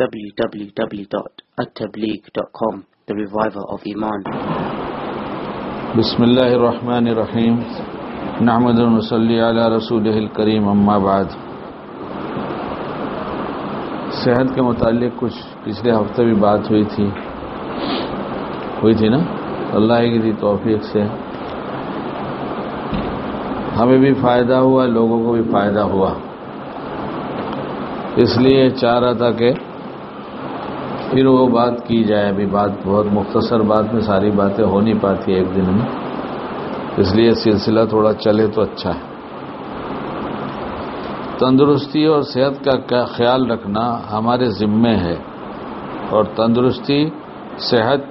www.attableek.com, the reviver of Iman. بسم اللہ الرحمن الرحیم نحمد و نصلی علی رسولہ الکریم اما بعد. صحت کے متعلق کچھ پچھلے ہفتے بھی بات ہوئی تھی نا. اللہ کی توفیق سے ہمیں بھی فائدہ ہوا، لوگوں کو بھی فائدہ ہوا. اس لیے چاہ رہا تھا کہ پھر وہ بات کی جائے. ابھی بات بہت مختصر بات میں ساری باتیں ہو نہیں پاتی ایک دن میں، اس لیے سلسلہ تھوڑا چلے تو اچھا ہے. تندرستی اور صحت کا خیال رکھنا ہمارے ذمے ہے، اور تندرستی، صحت،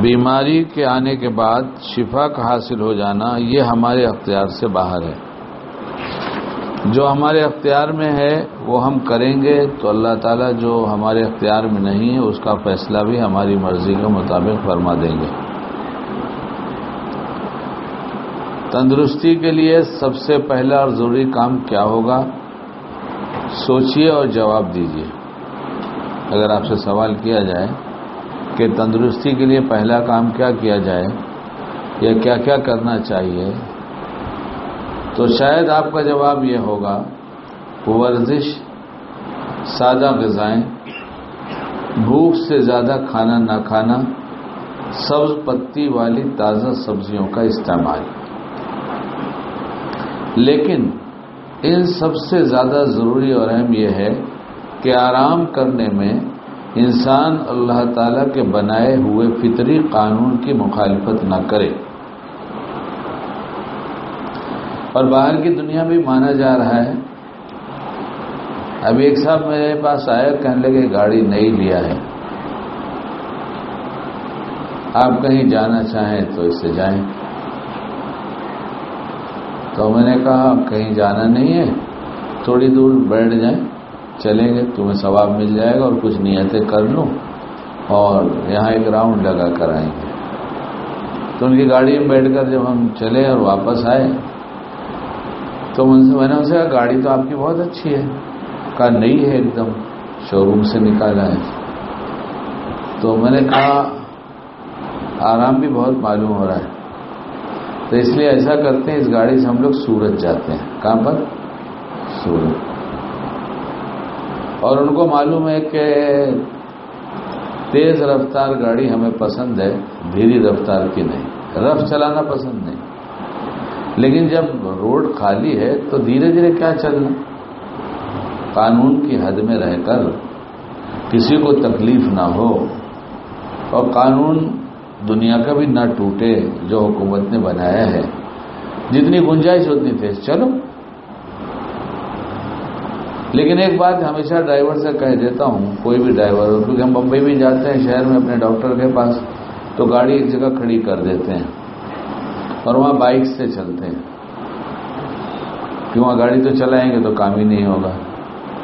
بیماری کے آنے کے بعد شفا کا حاصل ہو جانا، یہ ہمارے اختیار سے باہر ہے. جو ہمارے اختیار میں ہے وہ ہم کریں گے تو اللہ تعالیٰ جو ہمارے اختیار میں نہیں ہے اس کا فیصلہ بھی ہماری مرضی کے مطابق فرما دیں گے. تندرستی کے لیے سب سے پہلا اور ضروری کام کیا ہوگا؟ سوچئے اور جواب دیجئے. اگر آپ سے سوال کیا جائے کہ تندرستی کے لیے پہلا کام کیا کیا جائے یا کیا کیا کرنا چاہیے، تو شاید آپ کا جواب یہ ہوگا: ورزش، سادہ غذائیں، بھوک سے زیادہ کھانا نہ کھانا، سبز پتی والی تازہ سبزیوں کا استعمال. لیکن ان سب سے زیادہ ضروری اور اہم یہ ہے کہ آرام کرنے میں انسان اللہ تعالیٰ کے بنائے ہوئے فطری قانون کی مخالفت نہ کرے. اور باہر کی دنیا بھی مانا جا رہا ہے. ابھی ایک صاحب میرے پاس آئے، کہنے لگے گاڑی نہیں لیا ہے، آپ کہیں جانا چاہیں تو اس سے جائیں. تو میں نے کہا کہیں جانا نہیں ہے، تھوڑی دور بیٹھ جائیں، چلیں گے، تمہیں ثواب مل جائے گا، اور کچھ نیتیں کر لوں اور یہاں ایک راؤنڈ لگا کر آئیں گے. تو ان کی گاڑی میں بیٹھ کر جب ہم چلے اور واپس آئے تو میں نے ان سے کہا گاڑی تو آپ کی بہت اچھی ہے. کہا نہیں ہے، ایک دم شو روم سے نکالا ہے. تو میں نے کہا آرام بھی بہت معلوم ہو رہا ہے، تو اس لیے ایسا کرتے ہیں، اس گاڑی سے ہم لوگ سورت جاتے ہیں. کہاں پر؟ سورت. اور ان کو معلوم ہے کہ تیز رفتار گاڑی ہمیں پسند ہے، دھیری رفتار کی نہیں. رف چلانا پسند نہیں، لیکن جب روڈ خالی ہے تو دھیرے دھیرے کیا چلنا، قانون کی حد میں رہ کر، کسی کو تکلیف نہ ہو اور قانون دنیا کا بھی نہ ٹوٹے جو حکومت نے بنایا ہے. جتنی گنجائش اتنی تیز چلو. لیکن ایک بات ہمیشہ ڈرائیور سے کہہ دیتا ہوں، کوئی بھی ڈرائیور ہو، کیونکہ ہم بمبئی بھی جاتے ہیں شہر میں اپنے ڈاکٹر کے پاس، تو گاڑی ایک جگہ کھڑی کر دیتے ہیں اور وہاں بائک سے چلتے ہیں. کیوں؟ گاڑی تو چلائیں گے تو کام ہی نہیں ہوگا،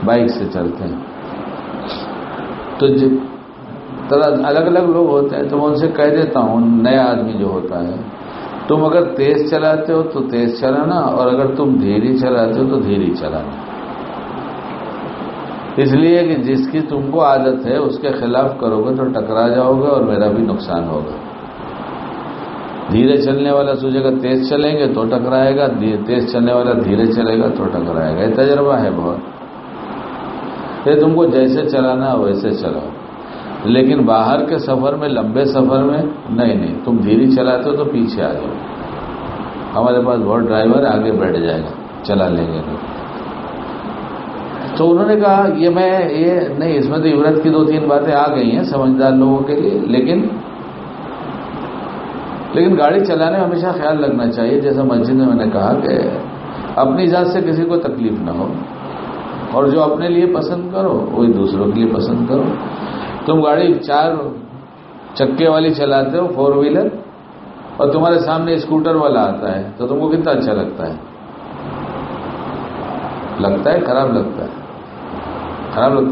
بائک سے چلتے ہیں. تو الگ الگ لوگ ہوتے ہیں، تو میں ان سے کہہ دیتا ہوں، نیا آدمی جو ہوتا ہے، تم اگر تیز چلاتے ہو تو تیز چلانا، اور اگر تم دھیری چلاتے ہو تو دھیری چلانا. اس لیے کہ جس کی تم کو عادت ہے اس کے خلاف کرو گے تو ٹکرا جاؤ گے اور میرا بھی نقصان ہوگا. دھیرے چلنے والا سوچے گا تیز چلیں گے تو ٹکرائے گا، تیز چلنے والا دھیرے چلے گا تو ٹکرائے گا. یہ تجربہ ہے بہت. یہ تم کو جیسے چلانا ویسے چلاؤ، لیکن باہر کے سفر میں، لمبے سفر میں نہیں، تم دھیری چلاتے ہو تو پیچھے آ جاؤ. ہمارے پاس بہت ڈرائیور آگے بیٹھ جائے گا، چلا لیں گے. تو انہوں نے کہا یہ نہیں، اس میں تو عبرت کی 2-3 باتیں آ گئی ہیں سمجھدار لوگوں کے لیے، لیکن گاڑی چلانے میں ہمیشہ خیال رکھنا چاہیے، جیسا مسجد میں نے کہا کہ اپنی ذات سے کسی کو تکلیف نہ ہو، اور جو اپنے لیے پسند کرو وہی دوسروں کے لیے پسند کرو. تم گاڑی 4 چکے والی چلاتے ہو، 4 ویلر، اور تمہارے سامنے اسکوٹر والا آتا ہے تو تم کو کتنا اچھا لگتا ہے؟ خراب لگتا ہے.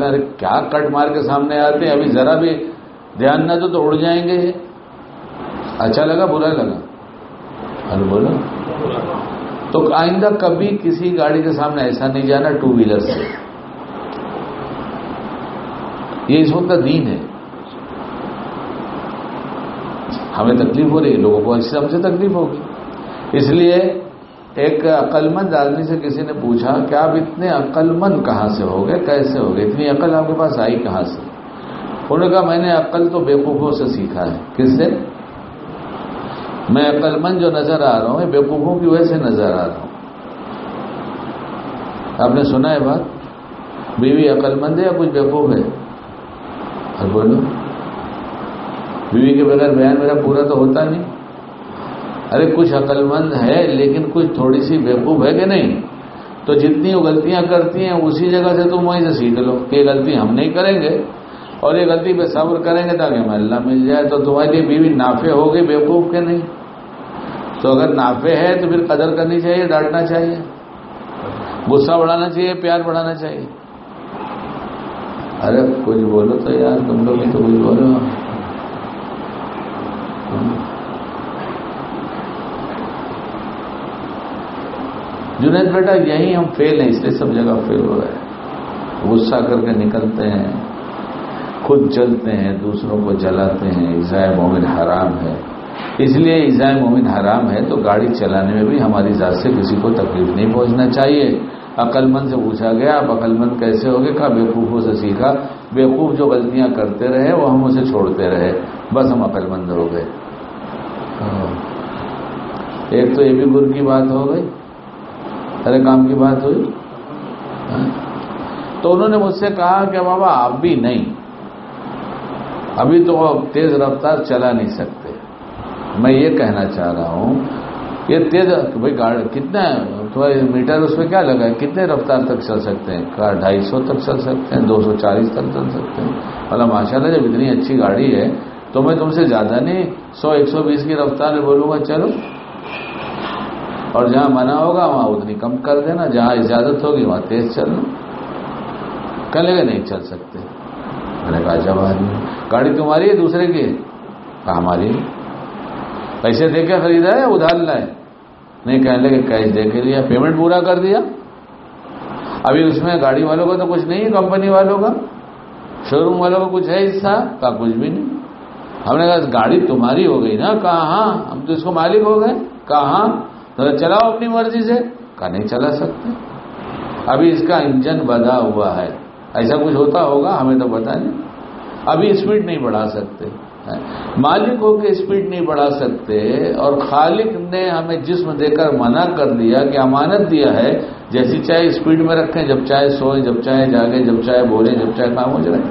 ارے کیا کٹ مار کے سامنے آتے ہیں، ابھی ذرا بھی دھیان نہ دو تو اڑ جائیں گے. اچھا لگا برا لگا؟ ارے بولو. تو آئندہ کبھی کسی گاڑی کے سامنے ایسا نہیں جانا 2 ویلر سے. یہ اس وقت کا دین ہے. ہمیں تکلیف ہو رہی ہے, لوگوں کو ہم سے تکلیف ہوگی. اس لیے ایک عقل مند آدمی سے کسی نے پوچھا کہ آپ اتنے عقل مند کہاں سے ہو گئے, کیسے ہو گئے, اتنی عقل آپ کے پاس آئی کہاں سے؟ انہوں نے کہا میں نے عقل تو بیوقوفوں سے سیکھا ہے. کس سے؟ میں عقل مند جو نظر آ رہا ہوں بیوقوفوں کی وجہ سے نظر آ رہا ہوں. آپ نے سنا ہے بات, بیوی عقل مند ہے یا کچھ بیوقوف ہے؟ اور بولو, بیوی کے بغیر بیان میرا پورا تو ہوتا نہیں. ارے کچھ عقل مند ہے لیکن کچھ تھوڑی سی بیوقوف ہے کہ نہیں؟ تو جتنی وہ غلطیاں کرتی ہیں اسی جگہ سے تم وہیں سے سیکھ لو کہ یہ غلطی ہم نہیں کریں گے اور یہ غلطی پہ صبر کریں گے تاکہ ہمیں اللہ مل جائے. تو تمہاری لیے بیوی نافع ہو گئی, بیوقوف کے نہیں. تو اگر نافع ہے تو پھر قدر کرنی چاہیے, ڈانٹنا چاہیے, غصہ بڑھانا چاہیے, پیار بڑھانا چاہیے. ارے کچھ بولو تو یار, تم لوگ تو کچھ بولو. جنید بیٹا یہی ہم فیل ہیں, اس لیے سب جگہ فیل ہو رہا ہے. غصہ کر کے نکلتے ہیں, خود جلتے ہیں, دوسروں کو جلاتے ہیں. ایذاء مومن حرام ہے, اس لیے ایذاء مومن حرام ہے تو گاڑی چلانے میں بھی ہماری ذات سے کسی کو تکلیف نہیں پہنچنا چاہیے. عقل مند سے پوچھا گیا آپ عقل مند کیسے ہوگے؟ کہا بیوقوفوں سے سیکھا. بیوقوف جو غلطیاں کرتے رہے وہ ہم اسے چھوڑتے رہے, بس ہم عقل مند ہو گئے. ایک تو یہ بھی گر کی بات ہو گئی, ارے کام کی بات ہوئی. تو انہوں نے مجھ سے کہا کہ بابا آپ بھی نہیں, ابھی تو تیز رفتار چلا نہیں سکتے. میں یہ کہنا چاہ رہا ہوں یہ تیز بھائی گاڑی کتنا میٹر اس میں کیا لگا ہے, کتنے رفتار تک چل سکتے ہیں؟ کار 250 تک چل سکتے ہیں, 240 تک چل سکتے ہیں. مطلب ماشاءاللہ جب اتنی اچھی گاڑی ہے تو میں تم سے زیادہ نہیں 100-120 کی رفتار میں بولوں گا چلو, اور جہاں منع ہوگا وہاں اتنی کم کر دینا, جہاں اجازت ہوگی وہاں تیز چلنا. کہنے لگے نہیں چل سکتے. میں نے کہا جب آدمی گاڑی تمہاری ہے دوسرے کی ہے؟ کہا ہماری. پیسے دے کے خریدا ہے یا ادھار لائے؟ نہیں, کہنے لگے کیش دے کے لیا, پیمنٹ پورا کر دیا. ابھی اس میں گاڑی والوں کا تو کچھ نہیں ہے, کمپنی والوں کا, شو روم والوں کا کچھ ہے حصہ؟ کہا کچھ بھی نہیں. ہم نے کہا گاڑی تمہاری ہو گئی نا؟ کہا ہاں, ہم تو اس کو مالک ہو گئے. کہا ہاں, تو چلاؤ اپنی مرضی سے. کہا نہیں چلا سکتے, ابھی اس کا انجن بندھا ہوا ہے. ایسا کچھ ہوتا ہوگا ہمیں تو پتہ نہیں. ابھی اسپیڈ نہیں بڑھا سکتے, مالک ہو کے اسپیڈ نہیں بڑھا سکتے. اور خالق نے ہمیں جسم دے کر منع کر دیا کہ امانت دیا ہے, جیسی چاہے اسپیڈ میں رکھیں, جب چاہے سوئیں, جب چاہے جاگیں, جب چاہے بولیں, جب چاہے خاموش رہیں.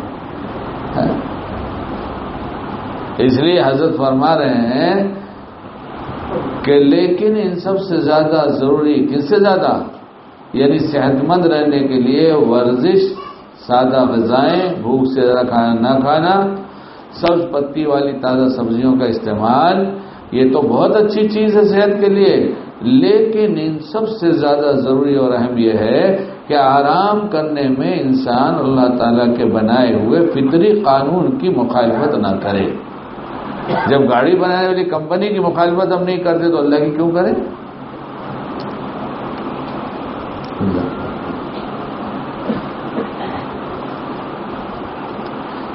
اس لیے حضرت فرما رہے ہیں کہ لیکن ان سب سے زیادہ ضروری, کس سے زیادہ؟ یعنی صحت مند رہنے کے لیے ورزش, سادہ غذائیں, بھوک سے زیادہ کھانا نہ کھانا, سبز پتی والی تازہ سبزیوں کا استعمال, یہ تو بہت اچھی چیز ہے صحت کے لیے. لیکن ان سب سے زیادہ ضروری اور اہم یہ ہے کہ آرام کرنے میں انسان اللہ تعالیٰ کے بنائے ہوئے فطری قانون کی مخالفت نہ کرے. جب گاڑی بنانے والی کمپنی کی مخالفت ہم نہیں کرتے تو اللہ کی کیوں کریں؟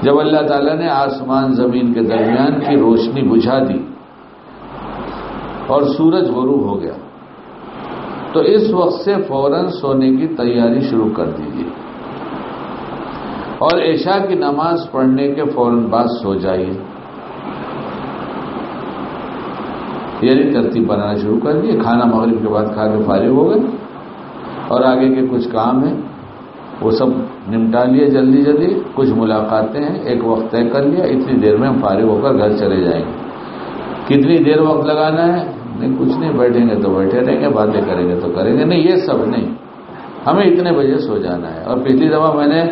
جب اللہ تعالیٰ نے آسمان زمین کے درمیان کی روشنی بجھا دی اور سورج غروب ہو گیا تو اس وقت سے فوراً سونے کی تیاری شروع کر دیجیے, اور عشاء کی نماز پڑھنے کے فوراً بعد سو جائیے. یعنی ترتیب بنانا شروع کر دیے. کھانا مغرب کے بعد کھا کے فارغ ہو گئے اور آگے کے کچھ کام ہیں وہ سب نمٹا لیے جلدی جلدی. کچھ ملاقاتیں ہیں, ایک وقت طے کر لیا, اتنی دیر میں ہم فارغ ہو کر گھر چلے جائیں گے. کتنی دیر وقت لگانا ہے؟ نہیں کچھ نہیں, بیٹھیں گے تو بیٹھے رہیں گے, باتیں کریں گے تو کریں گے, نہیں یہ سب نہیں, ہمیں اتنے بجے سو جانا ہے. اور پچھلی دفعہ میں نے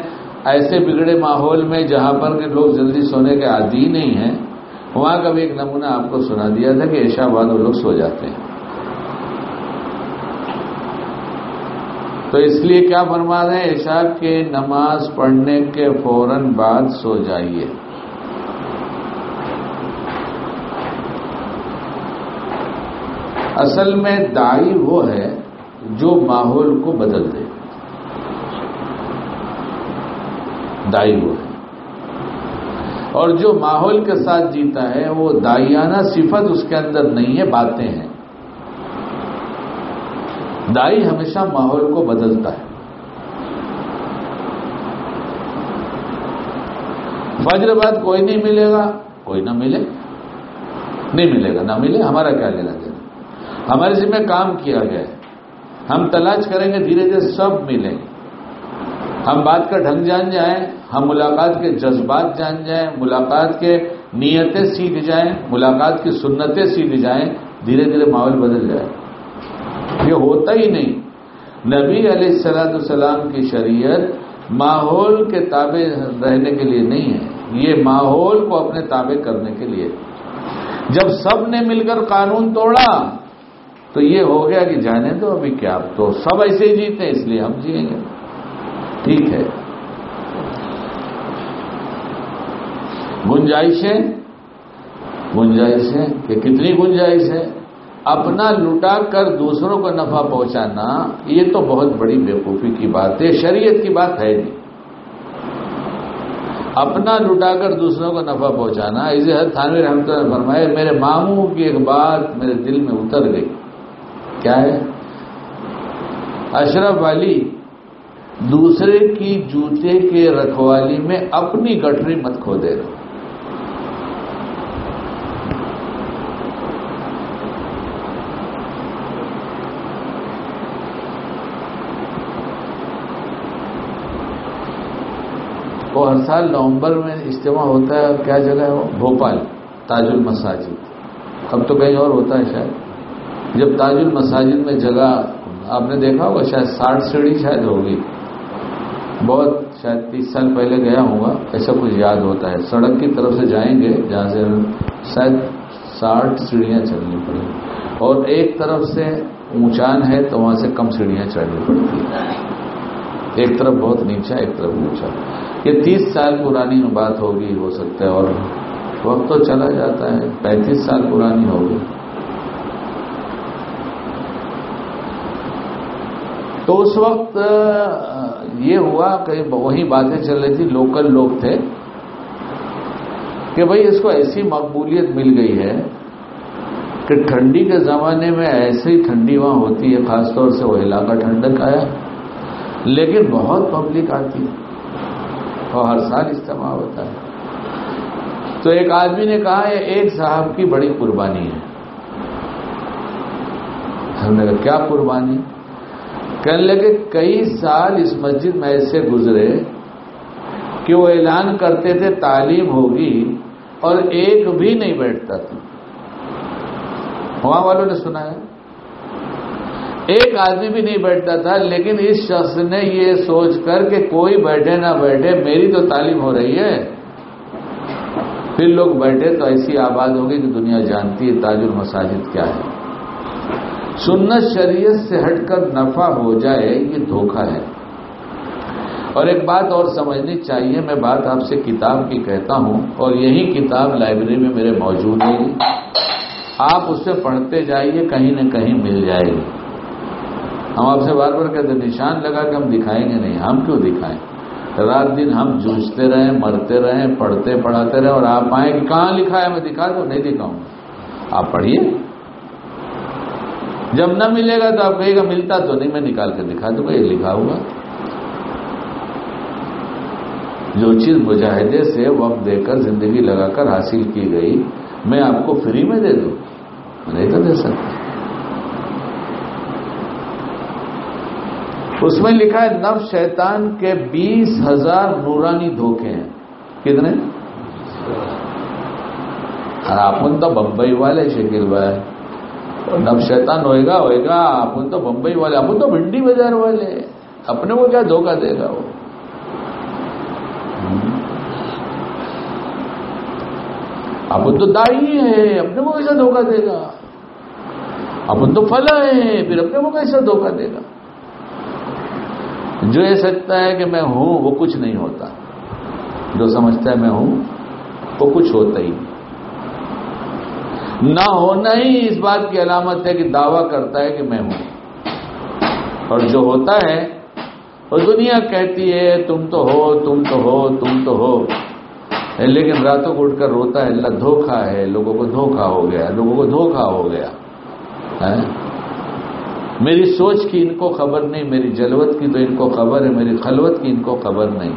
ایسے بگڑے ماحول میں جہاں پر کہ لوگ جلدی سونے کے عادی نہیں ہیں, وہاں کا بھی ایک نمونہ آپ کو سنا دیا تھا کہ عشاء بعد وہ لوگ سو جاتے ہیں. تو اس لیے کیا فرما رہے ہیں, عشاء کے نماز پڑھنے کے فوراً بعد سو جائیے. اصل میں داعی وہ ہے جو ماحول کو بدل دے, داعی وہ ہے. اور جو ماحول کے ساتھ جیتا ہے وہ داعیانہ صفت اس کے اندر نہیں ہے، باتیں ہیں. دائی ہمیشہ ماحول کو بدلتا ہے. فجر بعد کوئی نہیں ملے گا، کوئی نہ ملے، نہیں ملے گا، نہ ملے، ہمارا کیا لینا دینا. ہمارے ذمہ کام کیا گیا ہے، ہم تلاش کریں گے، دھیرے دھیرے سب ملیں گے. ہم بات کا ڈھنگ جان جائیں، ہم ملاقات کے جذبات جان جائیں، ملاقات کے نیتیں سیکھ جائیں، ملاقات کی سنتیں سیکھ جائیں، دھیرے دھیرے ماحول بدل جائے. یہ ہوتا ہی نہیں. نبی علیہ السلام کی شریعت ماحول کے تابع رہنے کے لیے نہیں ہے، یہ ماحول کو اپنے تابع کرنے کے لیے. جب سب نے مل کر قانون توڑا تو یہ ہو گیا کہ جانے دو، ابھی کیا، اب تو سب ایسے ہی جیتے ہیں اس لیے ہم جیئیں گے. ٹھیک ہے. گنجائشیں کہ کتنی گنجائش ہے. اپنا لٹا کر دوسروں کو نفع پہنچانا یہ تو بہت بڑی بیوقوفی کی بات ہے، شریعت کی بات ہے نہیں. اپنا لٹا کر دوسروں کو نفع پہنچانا. اسے حضرت تھانوی رحمۃ اللہ نے فرمایا، میرے ماموں کی ایک بات میرے دل میں اتر گئی. کیا ہے؟ اشرف علی دوسرے کی جوتے کے رکھوالی میں اپنی گٹری مت کھو دے رہے. وہ ہر سال نومبر میں اجتماع ہوتا ہے. کیا جگہ ہے وہ؟ بھوپال، تاج المساجد. اب تو کہیں اور ہوتا ہے شاید. جب تاج المساجد میں جگہ آپ نے دیکھا ہوگا، شاید 60 سیڑھی شاید ہوگی. بہت شاید 30 سال پہلے گیا ہوں گا، ایسا کچھ یاد ہوتا ہے. سڑک کی طرف سے جائیں گے جہاں سے شاید 60 سیڑھیاں چڑھنی پڑیں، اور ایک طرف سے اونچان ہے تو وہاں سے کم سیڑھیاں چڑھنی پڑتی ہیں. ایک طرف بہت نیچا، ایک طرف اونچا. یہ 30 سال پرانی بات ہوگی، ہو سکتا ہے، اور وقت تو چلا جاتا ہے. 35 سال پرانی ہوگی. تو اس وقت یہ ہوا کہ وہی باتیں چل رہی تھی. لوکل لوگ تھے کہ بھئی اس کو ایسی مقبولیت مل گئی ہے کہ ٹھنڈی کے زمانے میں ایسی ٹھنڈی وہاں ہوتی ہے، خاص طور سے وہ علاقہ ٹھنڈک آیا، لیکن بہت پبلک آتی ہے اور ہر سال اجتماع ہوتا ہے. تو ایک آدمی نے کہا یہ ایک صاحب کی بڑی قربانی ہے. ہم نے کہا کیا قربانی؟ کہنے لگے کئی سال اس مسجد میں ایسے گزرے کہ وہ اعلان کرتے تھے تعلیم ہوگی اور ایک بھی نہیں بیٹھتا تھا. وہاں والوں نے سنا ہے ایک آدمی بھی نہیں بیٹھتا تھا، لیکن اس شخص نے یہ سوچ کر کہ کوئی بیٹھے نہ بیٹھے میری تو تعلیم ہو رہی ہے، پھر لوگ بیٹھے تو ایسی آباد ہوگی کہ دنیا جانتی ہے تاج المساجد کیا ہے. سنت شریعت سے ہٹ کر نفع ہو جائے یہ دھوکہ ہے. اور ایک بات اور سمجھنی چاہیے، میں بات آپ سے کتاب کی کہتا ہوں، اور یہی کتاب لائبریری میں میرے موجود ہے، آپ اس سے پڑھتے جائیے، کہیں نہ کہیں مل جائے گی. ہم آپ سے بار بار کہتے نشان لگا کہ ہم دکھائیں گے نہیں. ہم کیوں دکھائیں؟ رات دن ہم جوجھتے رہیں، مرتے رہیں، پڑھتے پڑھاتے رہیں، اور آپ آئیں کہ کہاں لکھا ہے؟ میں دکھا دوں؟ نہیں دکھاؤں. آپ پڑھیے. جب نہ ملے گا تو آپ کہے گا ملتا تو نہیں، میں نکال کے دکھا دوں گا، یہ لکھا ہوگا. جو چیز مجاہدے سے وقت دے کر زندگی لگا کر حاصل کی گئی، میں آپ کو فری میں دے دوں؟ نہیں تو دے سکتا. اس میں لکھا ہے نفس شیطان کے 20,000 نورانی دھوکے ہیں. کتنے؟ اپن تو بمبئی والے شکیل بھائی، نفس شیطان ہوئے گا. اپن تو بمبئی والے، اپن تو بھنڈی بازار والے، اپنے کو کیا دھوکہ دے گا وہ؟ اپن تو دائی ہے، اپنے کو کیسا دھوکہ دے گا؟ اپن تو فلاں ہے، پھر اپنے کو کیسا دھوکہ دے گا؟ جو یہ سمجھتا ہے کہ میں ہوں وہ کچھ نہیں ہوتا، جو سمجھتا ہے میں ہوں وہ کچھ ہوتا ہی نہیں. نہ ہونا ہی اس بات کی علامت ہے کہ دعویٰ کرتا ہے کہ میں ہوں، اور جو ہوتا ہے وہ دنیا کہتی ہے تم تو ہو، تم تو ہو، تم تو ہو. لیکن راتوں کو اٹھ کر روتا ہے اللہ دھوکہ ہے، لوگوں کو دھوکہ ہو گیا، لوگوں کو دھوکہ ہو گیا ہے؟ میری سوچ کی ان کو خبر نہیں، میری جلوت کی تو ان کو خبر ہے، میری خلوت کی ان کو خبر نہیں.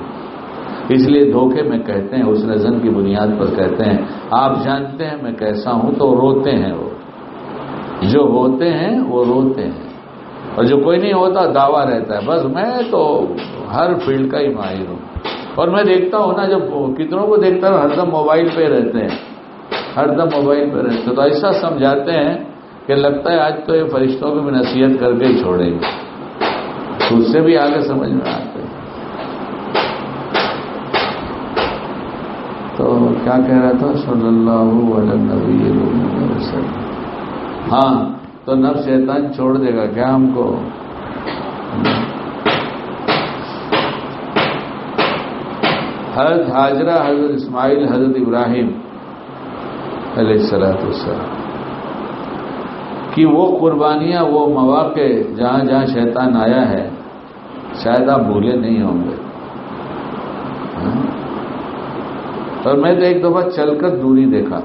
اس لیے دھوکے میں کہتے ہیں، حسن ظن کی بنیاد پر کہتے ہیں آپ جانتے ہیں میں کیسا ہوں، تو روتے ہیں. وہ جو ہوتے ہیں وہ روتے ہیں، اور جو کوئی نہیں ہوتا دعویٰ رہتا ہے بس میں تو ہر فیلڈ کا ہی ماہر ہوں. اور میں دیکھتا ہوں نا، جب کتنوں کو دیکھتا ہوں ہر دم موبائل پہ رہتے ہیں، ہر دم موبائل پہ رہتے ہیں، تو ایسا سمجھاتے ہیں کہ لگتا ہے آج تو یہ فرشتوں کو بھی نصیحت کر کے ہی چھوڑیں گے. تو اس سے بھی آگے سمجھ میں آتے ہیں. تو کیا کہہ رہا تھا؟ صلی اللہ علیہ نبی وسلم. ہاں تو نفس شیطان چھوڑ دے گا کیا ہم کو؟ حضرت ہاجرہ، حضرت اسماعیل، حضرت ابراہیم علیہ السلام کی وہ قربانیاں، وہ مواقع جہاں جہاں شیطان آیا ہے، شاید آپ بھولے نہیں ہوں گے. اور میں تو ایک دفعہ چل کر دوری دیکھا،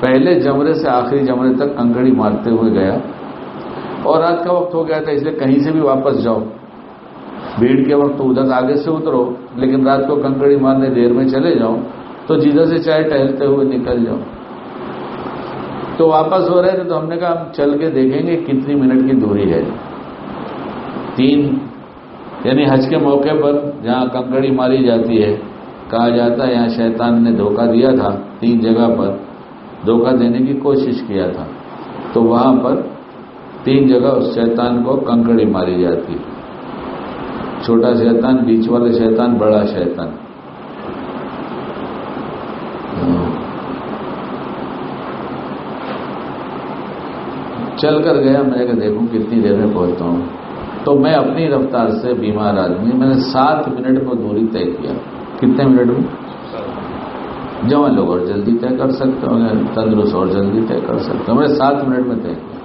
پہلے جمرے سے آخری جمرے تک کنکڑی مارتے ہوئے گیا، اور رات کا وقت ہو گیا تھا، اس لیے کہیں سے بھی واپس جاؤ، بھیڑ کے وقت تو ادھر آگے سے اترو، لیکن رات کو کنکڑی مارنے دیر میں چلے جاؤ تو جدھر سے چاہے ٹہلتے ہوئے نکل جاؤ. تو واپس ہو رہے تھے تو ہم نے کہا ہم چل کے دیکھیں گے کتنی منٹ کی دوری ہے. 3 یعنی حج کے موقع پر جہاں کنکڑی ماری جاتی ہے، کہا جاتا ہے یہاں شیطان نے دھوکہ دیا تھا، 3 جگہ پر دھوکہ دینے کی کوشش کیا تھا، تو وہاں پر 3 جگہ اس شیطان کو کنکڑی ماری جاتی ہے. چھوٹا شیطان، بیچ والے شیطان، بڑا شیطان. چل کر گیا، میں نے کہا دیکھوں کتنی دیر میں پہنچتا ہوں. تو میں اپنی رفتار سے بیمار آدمی، میں نے 7 منٹ میں دوری طے کیا. کتنے منٹ میں؟ جوان لوگ اور جلدی طے کر سکتے ہوں گے، تندرست اور جلدی طے کر سکتے ہوں. میں نے 7 منٹ میں طے کیا.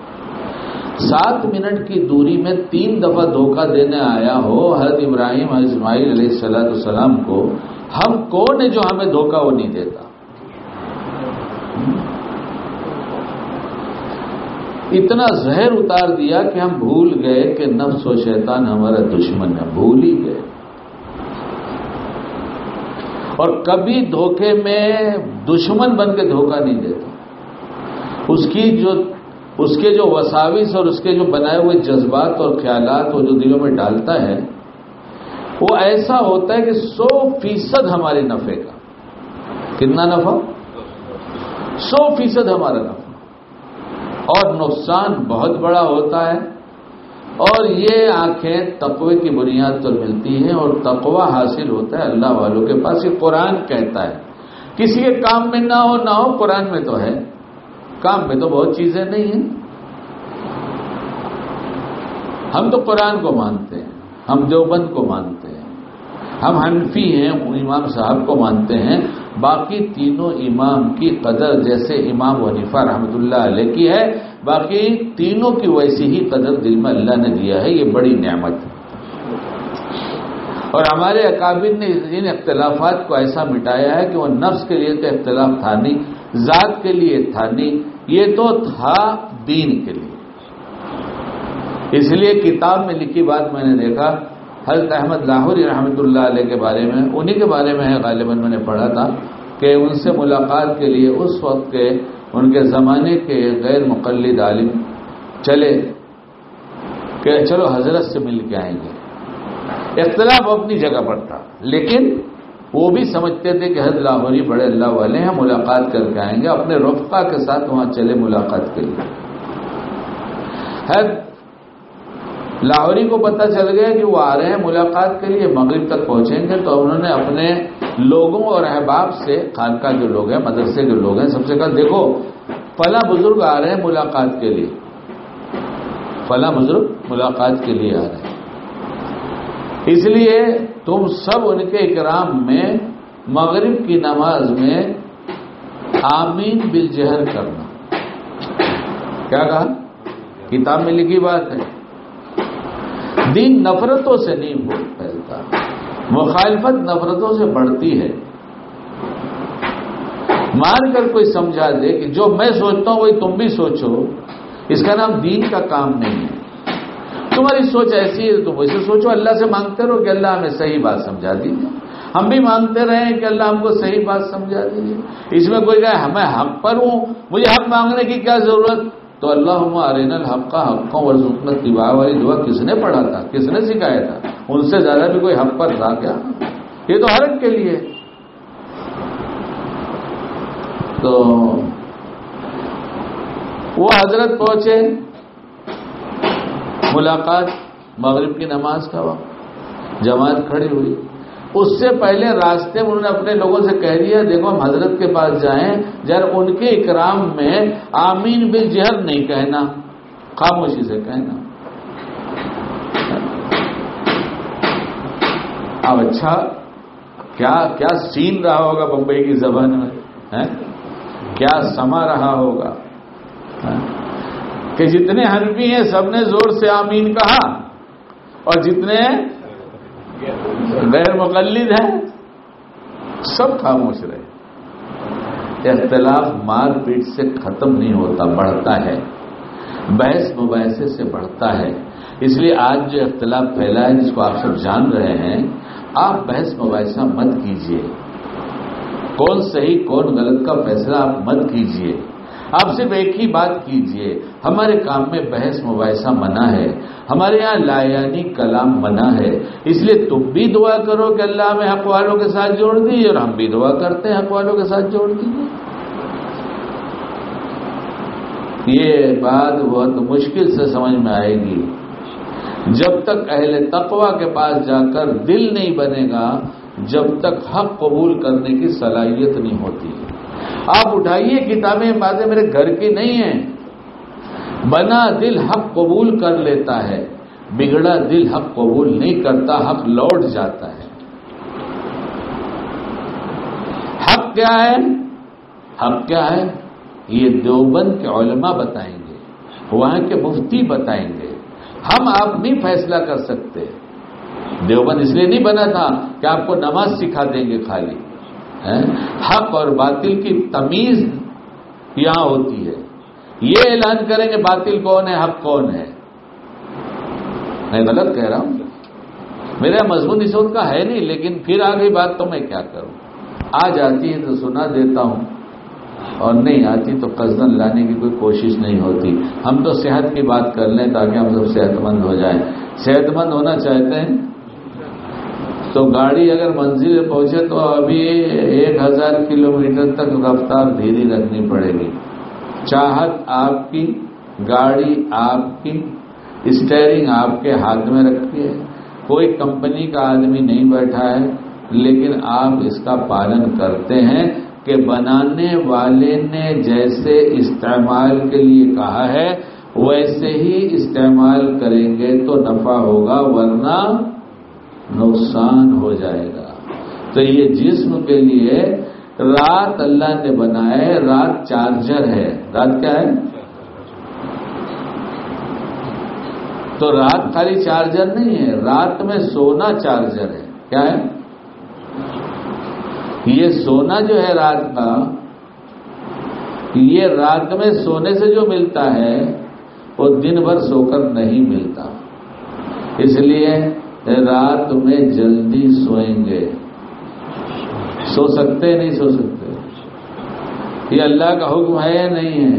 7 منٹ کی دوری میں 3 دفعہ دھوکہ دینے آیا ہو حضرت ابراہیم حضرت اسماعیل علیہ السلام کو، ہم کون ہے جو ہمیں دھوکہ وہ نہیں دیتا؟ اتنا زہر اتار دیا کہ ہم بھول گئے کہ نفس و شیطان ہمارا دشمن ہے، بھول ہی گئے. اور کبھی دھوکے میں دشمن بن کے دھوکہ نہیں دیتا. اس کے جو وساوس اور اس کے جو بنائے ہوئے جذبات اور خیالات وہ جو دلوں میں ڈالتا ہے، وہ ایسا ہوتا ہے کہ 100% ہمارے نفع کا. کتنا نفع؟ 100% ہمارا نفع، اور نقصان بہت بڑا ہوتا ہے. اور یہ آنکھیں تقوی کی بنیاد پر ملتی ہیں، اور تقوی حاصل ہوتا ہے اللہ والوں کے پاس. یہ قرآن کہتا ہے، کسی کے کام میں نہ ہو قرآن میں تو ہے. کام میں تو بہت چیزیں نہیں ہیں. ہم تو قرآن کو مانتے ہیں، ہم دیوبند کو مانتے ہیں، ہم حنفی ہیں، امام صاحب کو مانتے ہیں. باقی تینوں امام کی قدر جیسے امام حنیفہ رحمۃ اللہ علیہ کی ہے، باقی تینوں کی ویسی ہی قدر دل میں اللہ نے دیا ہے. یہ بڑی نعمت ہے. اور ہمارے اکابر نے ان اختلافات کو ایسا مٹایا ہے کہ وہ نفس کے لیے تو اختلاف تھا نہیں، ذات کے لیے تھا نہیں، یہ تو تھا دین کے لیے. اس لیے کتاب میں لکھی بات میں نے دیکھا، حضرت احمد لاہوری رحمۃ اللہ علیہ کے بارے میں، انہی کے بارے میں ہے غالباً، میں نے پڑھا تھا کہ ان سے ملاقات کے لیے اس وقت کے ان کے زمانے کے غیر مقلد عالم چلے کہ چلو حضرت سے مل کے آئیں گے. اختلاف اپنی جگہ پر تھا، لیکن وہ بھی سمجھتے تھے کہ حضرت لاہوری بڑے اللہ والے ہیں، ملاقات کر کے آئیں گے. اپنے رفقا کے ساتھ وہاں چلے ملاقات کے لیے. حضرت لاہوری کو پتہ چل گیا کہ وہ آ رہے ہیں ملاقات کے لیے، مغرب تک پہنچیں گے. تو انہوں نے اپنے لوگوں اور احباب سے، خانقاہ کے لوگ ہیں، مدرسے کے لوگ ہیں، سب سے کہا دیکھو فلاں بزرگ آ رہے ہیں ملاقات کے لیے، فلاں بزرگ ملاقات کے لیے آ رہے ہیں، اس لیے تم سب ان کے اکرام میں مغرب کی نماز میں آمین بالجہر کرنا. کیا کہا؟ کتاب میں لکھی بات ہے. دین نفرتوں سے نہیں پھیلتا، مخالفت نفرتوں سے بڑھتی ہے. مار کر کوئی سمجھا دے کہ جو میں سوچتا ہوں وہی تم بھی سوچو، اس کا نام دین کا کام نہیں ہے۔ تمہاری سوچ ایسی ہے تم ویسے سوچو، اللہ سے مانگتے رہو کہ اللہ ہمیں صحیح بات سمجھا دیجیے، ہم بھی مانگتے رہے کہ اللہ ہم کو صحیح بات سمجھا دیجیے۔ اس میں کوئی کہے ہمیں حق پر ہوں، مجھے حق مانگنے کی کیا ضرورت؟ تو اللہم ارنا الحق حقا وارزقنا اتباعہ والی دعا کس نے پڑھا تھا، کس نے سکھایا تھا؟ ان سے زیادہ بھی کوئی حق پر تھا کیا؟ یہ تو ہر ایک کے لیے۔ تو وہ حضرت پہنچے، ملاقات مغرب کی نماز کا وقت، جماعت کھڑی ہوئی۔ اس سے پہلے راستے میں انہوں نے اپنے لوگوں سے کہہ دیا دیکھو ہم حضرت کے پاس جائیں، ذرا ان کے اکرام میں آمین بالجہر نہیں کہنا، خاموشی سے کہنا۔ اب اچھا کیا سین رہا ہوگا بمبئی کی زبان میں، کیا سما رہا ہوگا کہ جتنے حنفی ہیں سب نے زور سے آمین کہا اور جتنے غیر مقلد ہیں سب خاموش رہے۔ اختلاف مار پیٹ سے ختم نہیں ہوتا، بڑھتا ہے، بحث مباحثے سے بڑھتا ہے۔ اس لیے آج جو اختلاف پھیلا ہے جس کو آپ سب جان رہے ہیں، آپ بحث مباحثہ مت کیجیے، کون صحیح کون غلط کا فیصلہ آپ مت کیجیے، آپ صرف ایک ہی بات کیجئے، ہمارے کام میں بحث مباحثہ منع ہے، ہمارے یہاں لایانی کلام منع ہے۔ اس لیے تم بھی دعا کرو کہ اللہ ہمیں حق والوں کے ساتھ جوڑ دیجیے، اور ہم بھی دعا کرتے ہیں حق والوں کے ساتھ جوڑ دیجیے۔ یہ بات بہت مشکل سے سمجھ میں آئے گی جب تک اہل تقوی کے پاس جا کر دل نہیں بنے گا، جب تک حق قبول کرنے کی صلاحیت نہیں ہوتی۔ آپ اٹھائیے کتابیں، باتیں میرے گھر کی نہیں ہیں۔ بنا دل حق قبول کر لیتا ہے، بگڑا دل حق قبول نہیں کرتا، حق لوٹ جاتا ہے۔ حق کیا ہے؟ حق کیا ہے یہ دیوبند کے علماء بتائیں گے، وہاں کے مفتی بتائیں گے، ہم آپ نہیں فیصلہ کر سکتے۔ دیوبند اس لیے نہیں بنا تھا کہ آپ کو نماز سکھا دیں گے خالی، حق اور باطل کی تمیز یہاں ہوتی ہے۔ یہ اعلان کریں گے باطل کون ہے حق کون ہے۔ میں غلط کہہ رہا ہوں، میرا مضمون اس وقت کا ہے نہیں، لیکن پھر آ گئی بات تو میں کیا کروں، آ جاتی ہے تو سنا دیتا ہوں، اور نہیں آتی تو قصدن لانے کی کوئی کوشش نہیں ہوتی۔ ہم تو صحت کی بات کر لیں تاکہ ہم سب صحت مند ہو جائیں۔ صحت مند ہونا چاہتے ہیں تو گاڑی اگر منزل پہنچے تو ابھی 1000 کلومیٹر تک رفتار دھیری رکھنی پڑے گی۔ چاہت آپ کی، گاڑی آپ کی، اسٹیئرنگ آپ کے ہاتھ میں رکھی ہے، کوئی کمپنی کا آدمی نہیں بیٹھا ہے، لیکن آپ اس کا پالن کرتے ہیں کہ بنانے والے نے جیسے استعمال کے لیے کہا ہے ویسے ہی استعمال کریں گے تو نفع ہوگا، ورنہ نقصان ہو جائے گا۔ تو یہ جسم کے لیے رات اللہ نے بنایا ہے، رات چارجر ہے۔ رات کیا ہے؟ تو رات خالی چارجر نہیں ہے، رات میں سونا چارجر ہے۔ کیا ہے؟ یہ سونا جو ہے رات کا، یہ رات میں سونے سے جو ملتا ہے وہ دن بھر سو کر نہیں ملتا، اس لیے رات میں جلدی سوئیں گے۔ سو سکتے نہیں سو سکتے؟ یہ اللہ کا حکم ہے یا نہیں ہے؟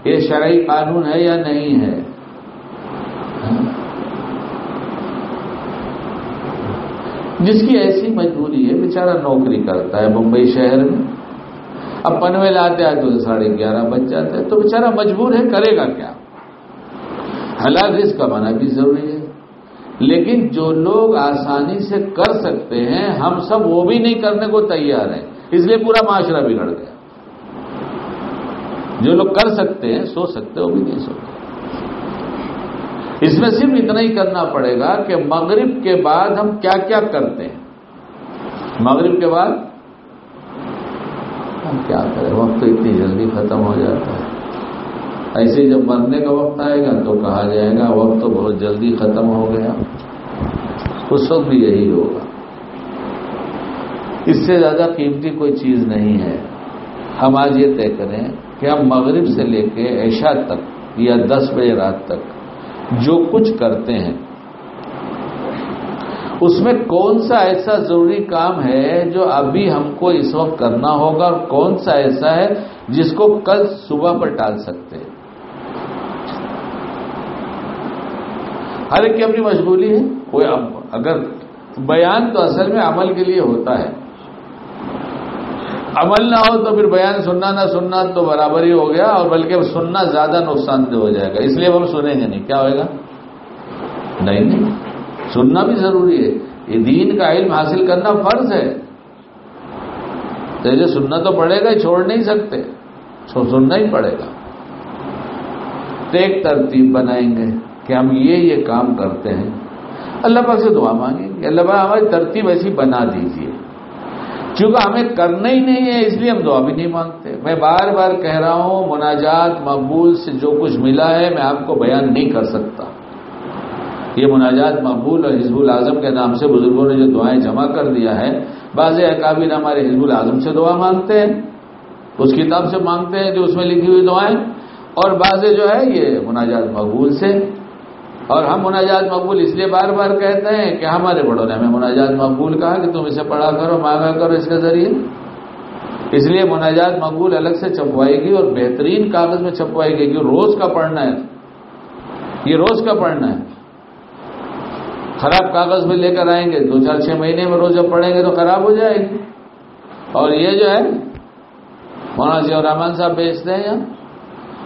یہ شرعی قانون ہے یا نہیں ہے؟ جس کی ایسی مجبوری ہے، بیچارہ نوکری کرتا ہے بمبئی شہر میں، اب پنویل آتے آتے 11:30 بج جاتے ہیں، تو بیچارہ مجبور ہے، کرے گا کیا؟ حلال رزق کمانا بھی ضروری ہے، لیکن جو لوگ آسانی سے کر سکتے ہیں ہم سب وہ بھی نہیں کرنے کو تیار ہیں، اس لیے پورا معاشرہ بگڑ گیا۔ جو لوگ کر سکتے ہیں، سو سکتے، وہ بھی نہیں سوتے۔ اس میں صرف اتنا ہی کرنا پڑے گا کہ مغرب کے بعد ہم کیا کیا کرتے ہیں۔ مغرب کے بعد ہم کیا کریں؟ وقت تو اتنی جلدی ختم ہو جاتا ہے۔ ایسے جب مرنے کا وقت آئے گا تو کہا جائے گا وقت تو بہت جلدی ختم ہو گیا، اس وقت بھی یہی ہوگا۔ اس سے زیادہ قیمتی کوئی چیز نہیں ہے. ہم آج یہ طے کریں کہ ہم مغرب سے لے کے عشاء تک یا 10 بجے رات تک جو کچھ کرتے ہیں اس میں کون سا ایسا ضروری کام ہے جو ابھی ہم کو اس وقت کرنا ہوگا اور کون سا ایسا ہے جس کو کل صبح پر ٹال سکتے ہیں. ہر ایک کی اپنی مشغولی ہے. کوئی اگر بیان تو اصل میں عمل کے لیے ہوتا ہے، عمل نہ ہو تو پھر بیان سننا نہ سننا تو برابر ہی ہو گیا، اور بلکہ سننا زیادہ نقصان دہ ہو جائے گا. اس لیے ہم سنیں گے نہیں. کیا ہوئے گا؟ نہیں سننا بھی ضروری ہے. یہ دین کا علم حاصل کرنا فرض ہے، تو یہ سننا تو پڑے گا، چھوڑ نہیں سکتے، سننا ہی پڑے گا. تو ایک ترتیب بنائیں گے کہ ہم یہ کام کرتے ہیں. اللہ پاک سے دعا مانگیں گے، اللہ پاک ہماری ترتیب ایسی بنا دیجیے. چونکہ ہمیں کرنا ہی نہیں ہے اس لیے ہم دعا بھی نہیں مانگتے. میں بار بار کہہ رہا ہوں، مناجات مقبول سے جو کچھ ملا ہے میں آپ کو بیان نہیں کر سکتا. یہ مناجات مقبول اور حزب الاعظم کے نام سے بزرگوں نے جو دعائیں جمع کر دیا ہے، بعض اکابر ہمارے حزب الاعظم سے دعا مانگتے ہیں، اس کتاب سے مانگتے ہیں جو اس میں لکھی ہوئی دعائیں، اور بعض جو ہے یہ مناجات مقبول سے. اور ہم مناجات مقبول اس لیے بار بار کہتے ہیں کہ ہمارے بڑوں نے ہمیں مناجات مقبول کہا کہ تم اسے پڑھا کرو، مانگا کرو اس کے ذریعے. اس لیے مناجات مقبول الگ سے چھپوائی گئی اور بہترین کاغذ میں چھپوائی گئی کہ روز کا پڑھنا ہے. یہ روز کا پڑھنا ہے. خراب کاغذ میں لے کر آئیں گے 2-4-6 مہینے میں روز جب پڑھیں گے تو خراب ہو جائے گی. اور یہ جو ہے مولانا ضیاء الرحمان صاحب بیچتے ہیں یہاں،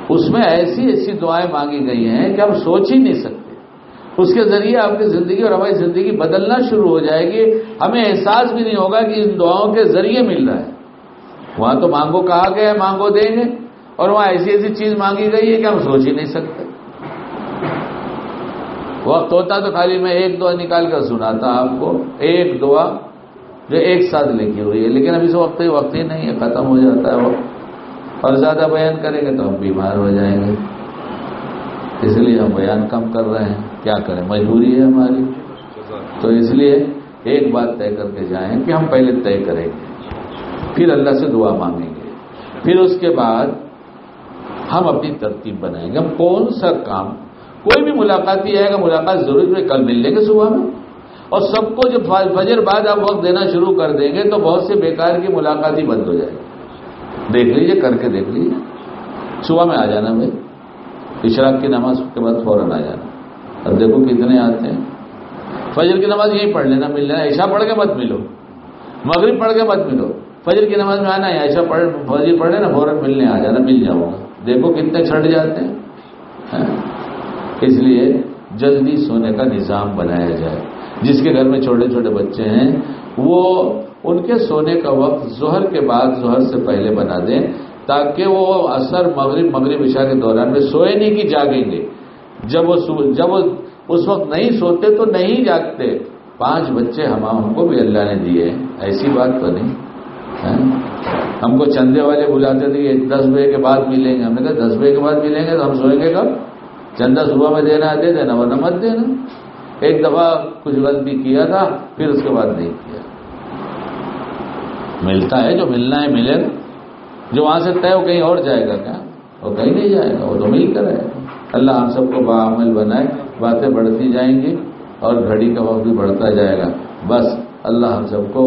اس میں ایسی ایسی دعائیں مانگی گئی ہیں کہ ہم سوچ ہی نہیں سکتے. اس کے ذریعے آپ کی زندگی اور ہماری زندگی بدلنا شروع ہو جائے گی. ہمیں احساس بھی نہیں ہوگا کہ ان دعاؤں کے ذریعے مل رہا ہے. وہاں تو مانگو کہا گیا ہے مانگو دیں گے، اور وہاں ایسی ایسی چیز مانگی گئی ہے کہ ہم سوچ ہی نہیں سکتے. وقت ہوتا تو خالی میں ایک دعا نکال کر سناتا آپ کو، ایک دعا جو ایک ساتھ لکھی ہوئی ہے، لیکن ابھی سے وقت ہی نہیں ہے، ختم ہو جاتا ہے وقت. اور زیادہ بیان کریں گے تو ہم بیمار ہو جائیں گے. اس لیے ہم بیان کم کر رہے ہیں. کیا کریں، مجبوری ہے ہماری. تو اس لیے ایک بات طے کر کے جائیں کہ ہم پہلے طے کریں گے، پھر اللہ سے دعا مانگیں گے، پھر اس کے بعد ہم اپنی ترتیب بنائیں گے. ہم کون سا کام، کوئی بھی ملاقات ہی آئے گا، ملاقات ضرور ہے، کل مل لیں گے صبح میں. اور سب کو جب فجر بعد آپ وقت دینا شروع کر دیں گے تو بہت سے بیکار کی ملاقات ہی بند ہو جائے گی. دیکھ لیجئے، کر کے دیکھ لیجئے. صبح میں آ جانا بھائی، اشراق کی نماز کے بعد فوراً آ جانا. اب دیکھو کتنے آتے ہیں. فجر کی نماز یہی پڑھ لینا، مل لینا. عشاء پڑھ کے مت ملو، مغرب پڑھ کے مت ملو، فجر کی نماز میں آنا ہے. عشاء فجر پڑھ لینا، فوراً ملنے آ جانا، مل جاؤ گا. دیکھو کتنے چھٹ جاتے ہیں. اس لیے جلدی سونے کا نظام بنایا جائے. جس کے گھر میں چھوٹے چھوٹے بچے ہیں وہ ان کے سونے کا وقت ظہر کے بعد، ظہر سے پہلے بنا دیں، تاکہ وہ عصر مغرب عشاء کے دوران میں سوئے نہیں کہ جاگیں گے. جب وہ اس وقت نہیں سوتے تو نہیں جاگتے. 5 بچے ہم کو بھی اللہ نے دیے، ایسی بات تو نہیں. ہم کو چندے والے بلاتے تھے کہ 10 بجے کے بعد ملیں گے. ہم نے کہا 10 بجے کے بعد ملیں گے تو ہم سوئیں گے کب؟ چندہ صبح میں دینا ہے دے دینا، ورنہ مت دینا. ایک دفعہ کچھ غلطی کیا تھا، پھر اس کے بعد نہیں کیا. ملتا ہے جو ملنا ہے ملے گا. جو وہاں سے طے وہ کہیں اور جائے گا کیا؟ وہ کہیں نہیں جائے گا، وہ تو مل کر ہے. اللہ ہم سب کو باعمل بنائے. باتیں بڑھتی جائیں گی اور گھڑی کا وقت بھی بڑھتا جائے گا. بس اللہ ہم سب کو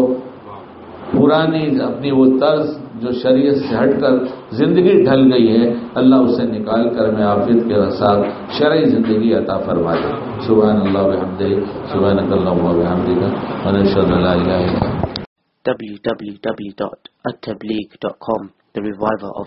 پرانی اپنی وہ طرز جو شریعت سے ہٹ کر زندگی ڈھل گئی ہے، اللہ اسے نکال کر میں عافیت کے ساتھ شرعی زندگی عطا فرما دے. سبحان اللہ و بحمدہ، سبحانک اللہم و بحمدک، ونشهد ان لا الہ الا انت. www.attableek.com, the reviver of